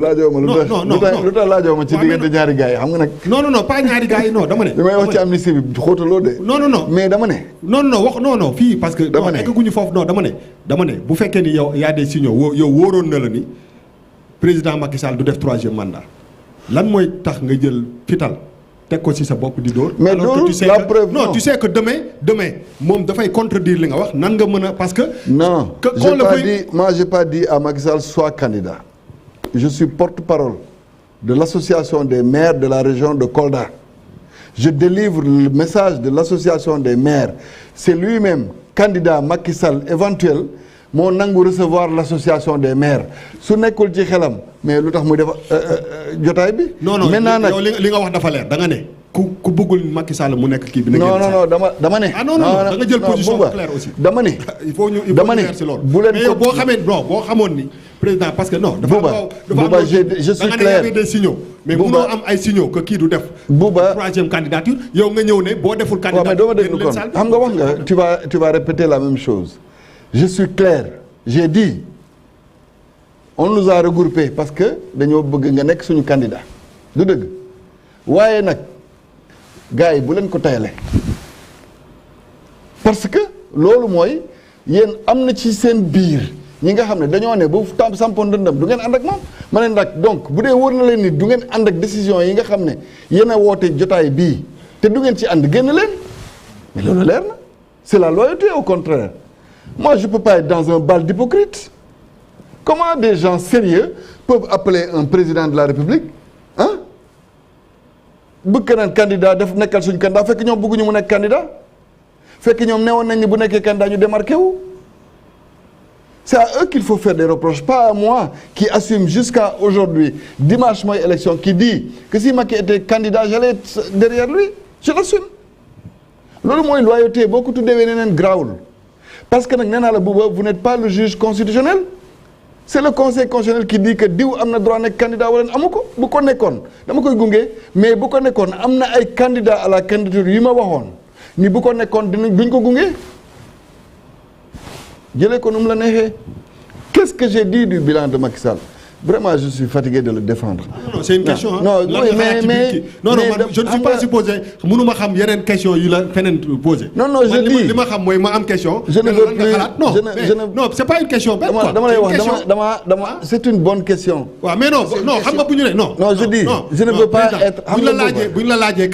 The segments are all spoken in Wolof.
laajoo ma lu tax laajoo ma ci diggante ñaari gars yi xam nga nag. non pas ñaari gars yi non dama ne. li may wax ci amnistie bi xóotaloo de. non mais dama ne. non fii parce que. dama ne egguñu foofu non dama ne bu fekkee ni yow y a des signaux yow wóoroon na la ni président Macky Sall du def 3e mandat lan mooy tax nga jël fital teg ko ci sa bopp di dóor. mais loolu la preuve non tu sais que demain moom dafay contredire li nga wax nan nga mën a parce que. non j'ai pas dit à Macky Sall soit candidat. Je suis porte-parole de l'association des maires de la région de Kolda. Je délivre le message de l'association des maires. C'est lui-même, candidat Macky Sall éventuel, moo nangu recevoir l'association des maires su nekkul ci xelam mais lu tax muy def jotaay bi. non maintenant nag yow li nga wax dafa leer da nga ne ku bëggul Macky Sall mu nekk kii bi. non dama ne. ah non da nga jël position claire aussi. dama ne. il faut leer si loolu. bu leen mais yow boo xamee boo xamoon ni président parce que non. dafa je suis clair da nga ne des signaux. mais munoo am ay signaux que kii du def. Bouba 3e candidature yow nga ñëw ne boo deful. candidature mais doo ma déglu kon xam nga wax nga tu vas répéter la même chose. Je suis clair j'ai dit on nous a regroupés parce que dañoo bëgg nga nekk suñu candidat du dëgg waaye nag gars yi bu leen ko tayale parce que loolu mooy yéen am na ci seen biir ñi nga xam ne dañoo ne bu tam sampoon dëndam du ngeen ànd ak moom ma ne nag donc bu dee wóor na leen ni du ngeen ànd ak décision yi nga xam ne yéen a woote jotaay bii te du ngeen ci ànd génn leen mais loolu leer na c'est la loyauté au contraire. Moi, je ne peux pas être dans un bal d'hypocrite. Comment des gens sérieux peuvent appeler un président de la République hein bëgg naan candidat def nekkal suñu candidat fekk ñoom bëgguñu mu nekk candidat fekk ñoom newoon nañ ni bu nekkee candidat ñu démarqué wu. C'est à eux qu'il faut faire des reproches, pas à moi qui assume jusqu'à aujourd'hui, dimanche mooy élection, qui dit que si Macky était candidat, j'allais être derrière lui. Je l'assume. Loolu mooy loyauté boo ko tuddee neneen grawul. Parce que nag nee naa la Bouba vous n'êtes pas le juge constitutionnel c'est le conseil constitutionnel qui dit que diw am na droit nekk candidat wala amu ko bu ko nekkoon dama koy gunge mais bu ko nekkoon am na ay candidats à la candidature yi ma waxoon ni bu ko nekkoon duñ ko gunge jëlee ko nu mu la neexee. Qu'est-ce que j'ai dit du bilan de Macky Sall? Vraiment, je suis fatigué de le défendre. Non, c'est une question. Non, mais je ne suis pas supposé. Mënuma xam yeneen question yu la feneen posé. Non, je dis. li ma xam mooy ma am question. Je ne veux plus. Non, c'est pas une question bête. Dama lay wax c'est une bonne question. waaw mais non xam nga bu ñu ne non. Non, je dis. Je ne veux pas être. bu ñu la laajee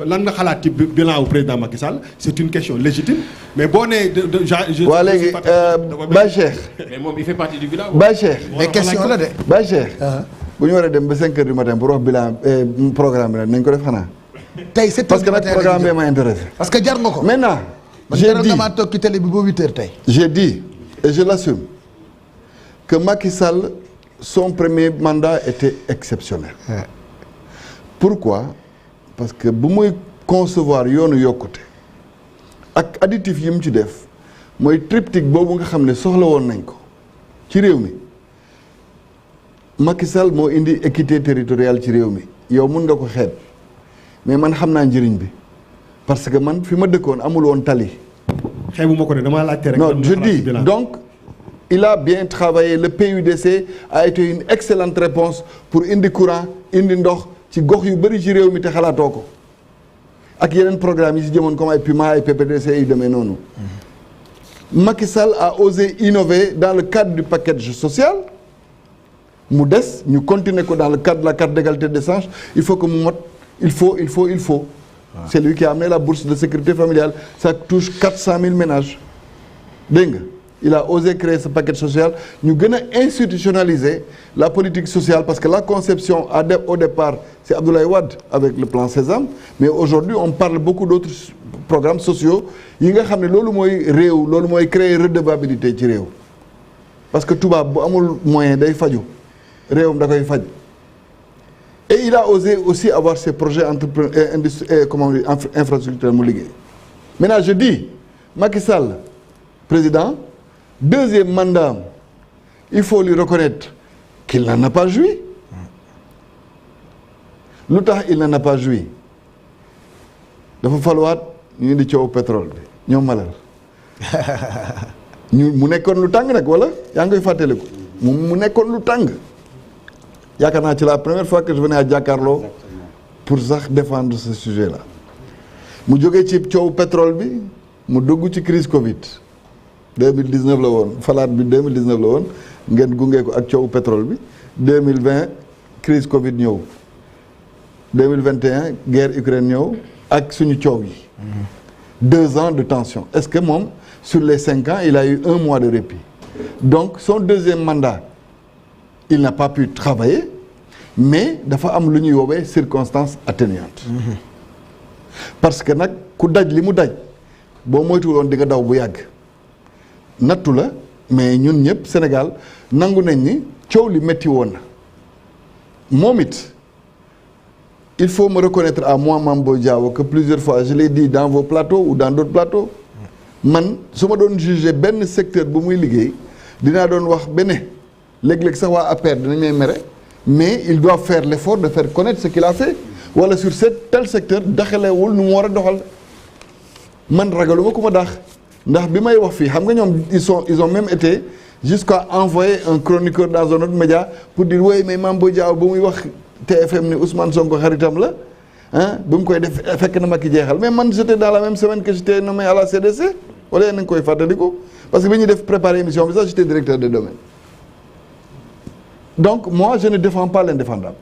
lan nga xalaat ci bilan wu président Macky Sall c'est une question légitime mais boo nee waa léegi Baye Cheikh. mais moom il fait partie du bilan. Baye Cheikh. mais question la de. Baye Cheikh. bu ñu war a dem ba 5 heures du matin pour wax bilan programme bi la nañ ko def xanaa. tey 7 parce que nag programme bi ma intéressé. parce que jar nga ko. maintenant j'ai dit damaa toog ci télé bi ba 8 heures tey. j'ai dit et je l'assume que Macky Sall son premier mandat était exceptionnel. Pourquoi? Parce que bu muy concevoir yoonu yokkute ak additif yi mu ci def mooy triptyque boobu nga xam ne soxla woon nañ ko ci réew mi. Macky Sall moo indi équité territoriale ci réew mi yow mun nga ko xeeb mais man xam naa njëriñ bi parce que man fi ma dëkkoon amul woon tali. xeebuma ko de damaa laajte rek. non je dis donc il a bien travaillé le PUDC a été une excellente réponse pour indi courant indi ndox ci gox yu bëri ci réew mi te xalaatoo ko ak yeneen programme yi si jëmoon comme ay PUMA ay PPDC yu demee noonu. Macky Sall a osé innover dans le cadre du package social. mu des ñu continuer ko dans le cadre de la carte d'égalité des chances il faut que mu mot il faut c'est lui qui a amené la bourse de sécurité familiale ça touche 400 000 ménages dégg nga il a osé créer ce paquet social ñu gën a institutionnaliser la politique sociale parce que la conception au départ c'est Abdoulaye Wade avec le plan Sésame mais aujourd'hui on parle beaucoup d'autres programmes sociaux yi nga xam ne loolu mooy réew loolu mooy créer redevabilité ci réew parce que tubaab bu amul moyen day faju réewam da koy faj et il a osé aussi avoir ses projets infrastructurels mu liggéey maintenant je dis Macky Sall président deuxième mandat il faut lui reconnaître qu'il n'en a pas joui lu tax il n'en a pas joui dafa faluwaat ñu indi coow pétrole bi ñoom malal mu nekkoon lu tàng nag wala yaa ngi koy fàttaliku mu nekkoon lu tàng yaakaar naa ci la première fois que je venais à Jakaarlo pour sax défendre ce sujet là mu jógee ci coow pétrole bi mu dugg ci crise Covid 2019 la woon falaat bi 2019 la woon ngeen gunge ko ak coow pétrole bi 2020 crise Covid ñëw 2021 guerre Ukraine ñëw ak suñu coow yi 2 ans de tension est-ce que moom sur les 5 ans il a eu 1 mois de répit donc son deuxième mandat il n'a pas pu travailler mais dafa am lu ñuy woowee circonstance atténuante parce que nag ku daj li mu daj boo moytuwuloon di nga daw bu yàgg nattu la mais ñun ñëpp Sénégal nangu nañ ni coow li métti woon na moom it il faut me reconnaître à moi Mame Boye Diao que plusieurs fois je l'ai dit dans vos plateaux ou dans d'autres plateaux man su ma doon juger benn secteur bu muy liggéey dinaa doon wax bene léeg-léeg sax waa APR dinañ may mere mais il doit faire l'effort de faire connaître ce qu'il a fait wala sur tel secteur daxalewul nu mu war a doxal man ragaluma ku ma daax ndax bi may wax fii xam nga ñoom ils ont même été jusqu'à envoyer un chroniqueur dans un autre média pour dire oui mais Mame Boye Diao ba muy wax TFM ni Ousmane Sonko xaritam la ah ba mu koy def fekk na ma ki jeexal mais man j'étais dans la même semaine que j'étais nommé à la CDC wala yéen a ngi koy fàttaliku parce que bi ñuy def préparer émission bi sax j'étais directeur des domaines donc moi je ne défends pas l'indéfendable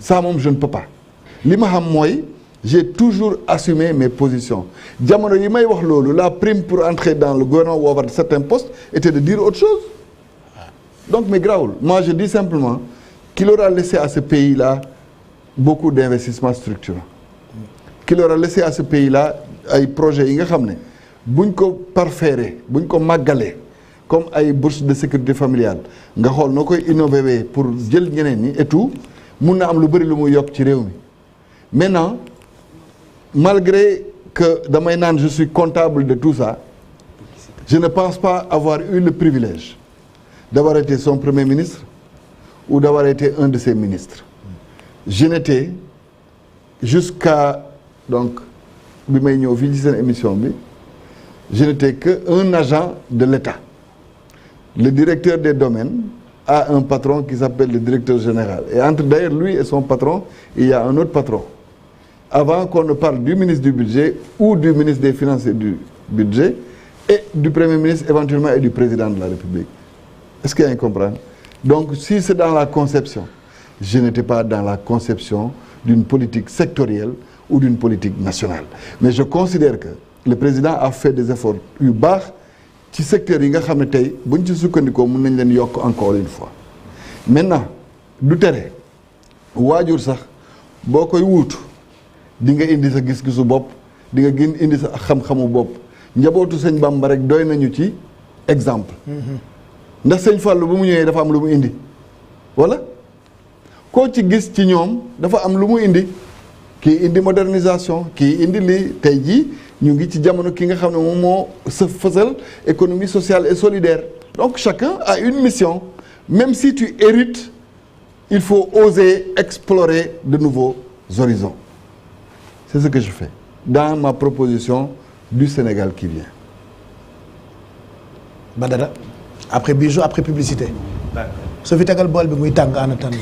ça moom je ne peux pas li ma xam mooy j'ai toujours assumé mes positions jamono yi may wax loolu la prime pour entrer dans le gouvernement ou avoir certains postes était de dire autre chose donc mais grawul moi je dis simplement qu'il aura laissé à ce pays-là beaucoup d'investissements structurants qu'il aura laissé à ce pays-là ay projets yi nga xam ne buñ ko parfaire buñ ko màggalee comme ay bourse de sécurité familiale nga xool noo koy innover pour jël ñeneen ñi et tout mun na am lu bëri lu muy yokk ci réew mi maintenant malgré que damay naan je suis comptable de tout ça je ne pense pas avoir eu le privilège d'avoir été son premier ministre ou d'avoir été un de ses ministres je n'étais jusqu'à donc bi may ñëw fii ci seen émission bi je n'étais que un agent de l'État le directeur des domaines a un patron qui s'appelle le directeur général et entre d'ailleurs lui et son patron il y a un autre patron avant qu'on ne parle du ministre du budget ou du ministre des finances et du budget et du premier ministre éventuellement et du président de la République est-ce qu'il y a un comprendre donc si c'est dans la conception je n'étais pas dans la conception d'une politique sectorielle ou d'une politique nationale mais je considère que le président a fait des efforts yu baax ci secteur yi nga xam ne tey buñ ci sukkandikoo mën nañ leen yokk encore une fois maintenant du tere waajur sax boo koy wuutu di nga indi sa gis-gisu bopp di nga gën indi sa xam-xamu bopp njabootu sëñ Bamba rek doy nañu ci exemple ndax sëñ Fallou bu mu ñëwee dafa am lu mu indi wala koo ci gis ci ñoom dafa am lu mu indi kii indi modernisation kii indi lii tey jii ñu ngi ci jamono ki nga xam ne moom moo sa fësal économie sociale et solidaire donc chacun a une mission même si tu hérites il faut oser explorer de nouveaux horizons c'est ce que je fais dans ma proposition du Sénégal qui vient. Badara après bijou après publicité. D'accord. Soo fi tegal bool bi muy tàng en attendant.